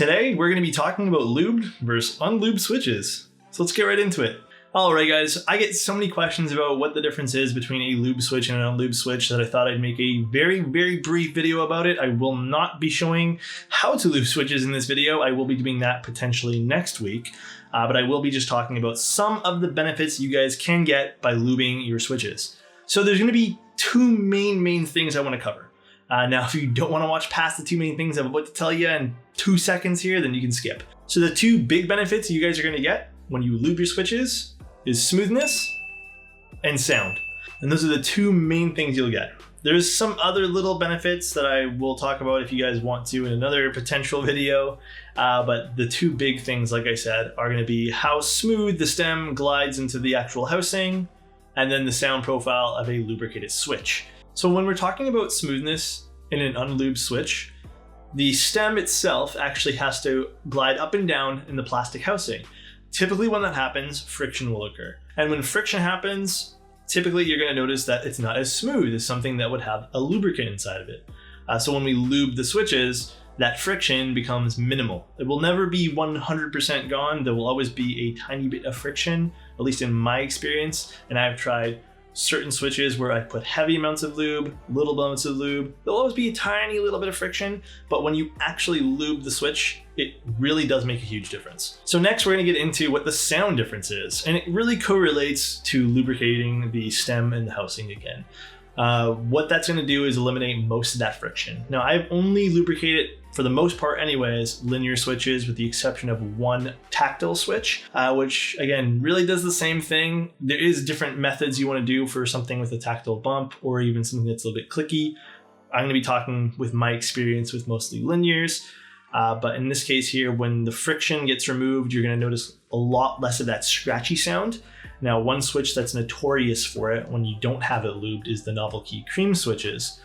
Today, we're going to be talking about lubed versus unlubed switches. So let's get right into it. Alright guys, I get so many questions about what the difference is between a lube switch and an unlubed switch that I thought I'd make a very brief video about it. I will not be showing how to lube switches in this video. I will be doing that potentially next week. But I will be just talking about some of the benefits you guys can get by lubing your switches. So there's going to be two main things I want to cover. Now, if you don't want to watch past the two main things I'm about to tell you in 2 seconds here, then you can skip. So the two big benefits you guys are going to get when you lube your switches is smoothness and sound. And those are the two main things you'll get. There's some other little benefits that I will talk about if you guys want to in another potential video. But the two big things, like I said, are going to be how smooth the stem glides into the actual housing, and then the sound profile of a lubricated switch. So when we're talking about smoothness in an unlubed switch, the stem itself actually has to glide up and down in the plastic housing. Typically when that happens, friction will occur. And when friction happens, typically you're going to notice that it's not as smooth as something that would have a lubricant inside of it. So when we lube the switches, that friction becomes minimal. It will never be 100% gone. There will always be a tiny bit of friction, at least in my experience. And I've tried certain switches where I put heavy amounts of lube, little amounts of lube. There'll always be a tiny little bit of friction, but when you actually lube the switch, it really does make a huge difference. So next we're gonna get into what the sound difference is, and it really correlates to lubricating the stem and the housing again. What that's gonna do is eliminate most of that friction. Now I've only lubricated, for the most part anyways, linear switches with the exception of one tactile switch, which again really does the same thing. There is different methods you want to do for something with a tactile bump or even something that's a little bit clicky. I'm going to be talking with my experience with mostly linears, but in this case here, when the friction gets removed, you're going to notice a lot less of that scratchy sound. Now, one switch that's notorious for it when you don't have it lubed is the novelty cream switches.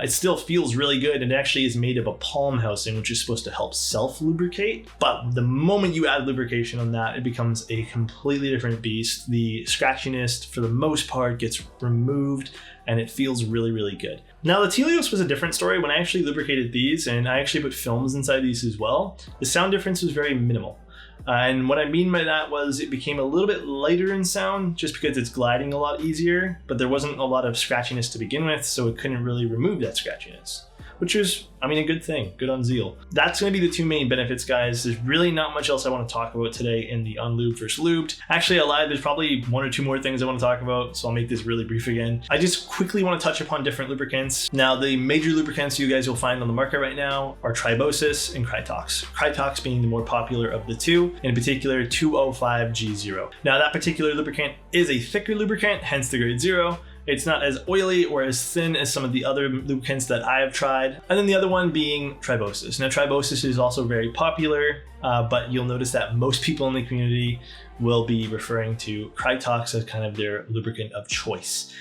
It still feels really good, and it actually is made of a palm housing, which is supposed to help self-lubricate. But the moment you add lubrication on that, it becomes a completely different beast. The scratchiness, for the most part, gets removed, and it feels really good. Now, the Telios was a different story. When I actually lubricated these, and I actually put films inside these as well, the sound difference was very minimal. And what I mean by that was it became a little bit lighter in sound just because it's gliding a lot easier, but there wasn't a lot of scratchiness to begin with, so it couldn't really remove that scratchiness, which is, I mean, a good thing, good on Zeal. That's gonna be the two main benefits, guys. There's really not much else I wanna talk about today in the unlubed versus lubed. Actually, I lied, there's probably one or two more things I wanna talk about, so I'll make this really brief again. I just quickly wanna touch upon different lubricants. Now, the major lubricants you guys will find on the market right now are Tribosis and Krytox. Krytox being the more popular of the two, in particular 205G0. Now, that particular lubricant is a thicker lubricant, hence the grade 0. It's not as oily or as thin as some of the other lubricants that I have tried. And then the other one being Tribosis. Now, Tribosis is also very popular, but you'll notice that most people in the community will be referring to Krytox as kind of their lubricant of choice.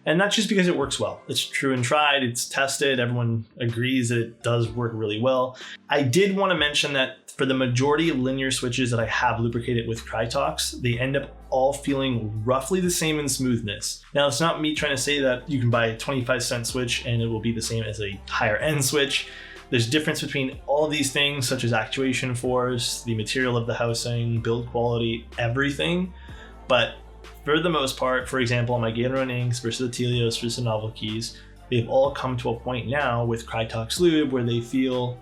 And not just because it works well. It's true and tried, it's tested, everyone agrees that it does work really well. I did want to mention that for the majority of linear switches that I have lubricated with Krytox, they end up all feeling roughly the same in smoothness. Now, it's not me trying to say that you can buy a 25-cent switch and it will be the same as a higher end switch. There's difference between all of these things, such as actuation force, the material of the housing, build quality, everything. But for the most part, for example, my Gatorone Inks versus the Telios versus the Novelties, they've all come to a point now with Krytox Lube where they feel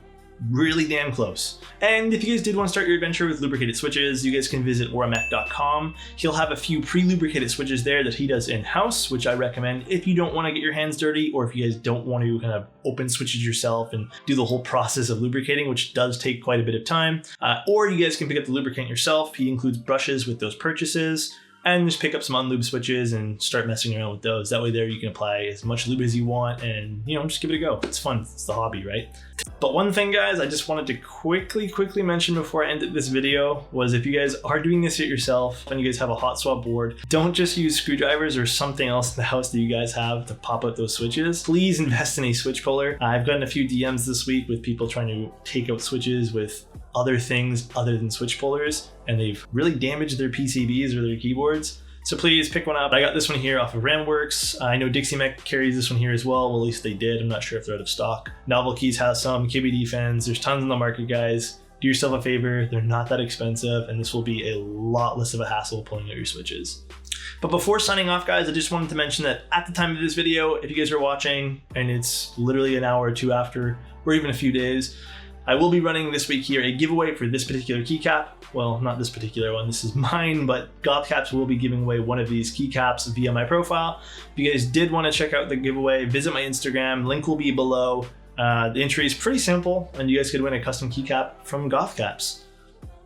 really damn close. And if you guys did want to start your adventure with lubricated switches, you guys can visit Oramac.com. He'll have a few pre-lubricated switches there that he does in-house, which I recommend if you don't want to get your hands dirty, or if you guys don't want to kind of open switches yourself and do the whole process of lubricating, which does take quite a bit of time. Or you guys can pick up the lubricant yourself. He includes brushes with those purchases. And just pick up some unlubed switches and start messing around with those. That way there you can apply as much lube as you want and, you know, just give it a go. It's fun, it's the hobby, right? But one thing, guys, I just wanted to quickly mention before I ended this video was if you guys are doing this yourself and you guys have a hot swap board, don't just use screwdrivers or something else in the house that you guys have to pop out those switches. Please invest in a switch puller. I've gotten a few DMs this week with people trying to take out switches with other things other than switch pullers, and they've really damaged their PCBs or their keyboards. So please pick one up. I got this one here off of Ramworks. I know Dixie Mech carries this one here as well. Well, at least they did. I'm not sure if they're out of stock. Novel Keys has some, KBD fans. There's tons in the market, guys. do yourself a favor. They're not that expensive, and this will be a lot less of a hassle pulling out your switches. But before signing off, guys, I just wanted to mention that at the time of this video, if you guys are watching and it's literally an hour or two after, or even a few days, I will be running this week here a giveaway for this particular keycap. Well, not this particular one, this is mine, but Gothcaps will be giving away one of these keycaps via my profile. If you guys did want to check out the giveaway, visit my Instagram, link will be below. The entry is pretty simple, and you guys could win a custom keycap from Gothcaps.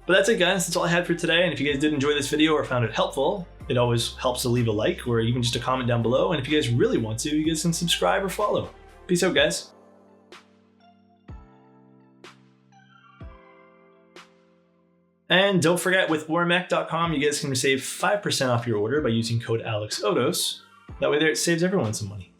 But that's it, guys, that's all I had for today, and if you guys did enjoy this video or found it helpful, it always helps to leave a like or even just a comment down below, and if you guys really want to, you guys can subscribe or follow. Peace out, guys. And don't forget, with ormec.com, you guys can save 5% off your order by using code AlexOdos. That way there, it saves everyone some money.